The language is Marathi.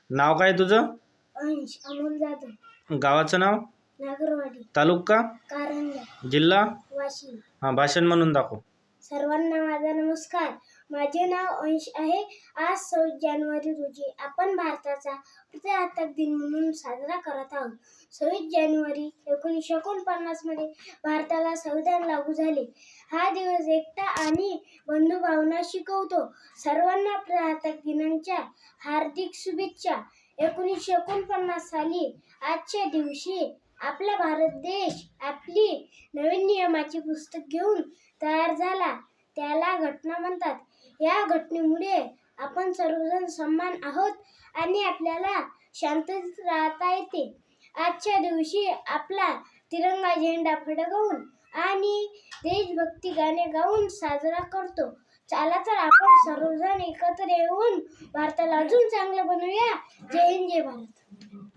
नाव काय तुझं? अंश अमोल जाधव. गावाचं नाव? नागरवाडी. तालुका? कारंजा. जिल्हा? वाशिम. हां, भाषण म्हणून दाखव. सर्वांना माझा नमस्कार. माझे नाव अंश आहे. आज 26 जानेवारी रोजी आपण भारताचा प्रजासत्ताक दिन म्हणून साजरा करत आहोत. 26 जानेवारी 1949 मध्ये भारताला संविधान लागू झाले. हा दिवस एकता आणि बंधुभावना शिकवतो. सर्वांना प्रजासत्ताक दिनाच्या हार्दिक शुभेच्छा. 1949 साली आजच्या दिवशी आपला भारत देश आपली नवीन नियमाची पुस्तक घेऊन तयार झाला. त्याला घटना म्हणतात. या घटनेमुळे आपण सर्वजण समान आहोत आणि आपल्याला शांततेत राहता येते. आजच्या दिवशी आपला तिरंगा झेंडा फडकवून आणि देशभक्ती गाणे गाऊन साजरा करतो. चला तर आपण सर्वजण एकत्र येऊन भारताला अजून चांगलं बनवूया. जय हिंद, जय भारत.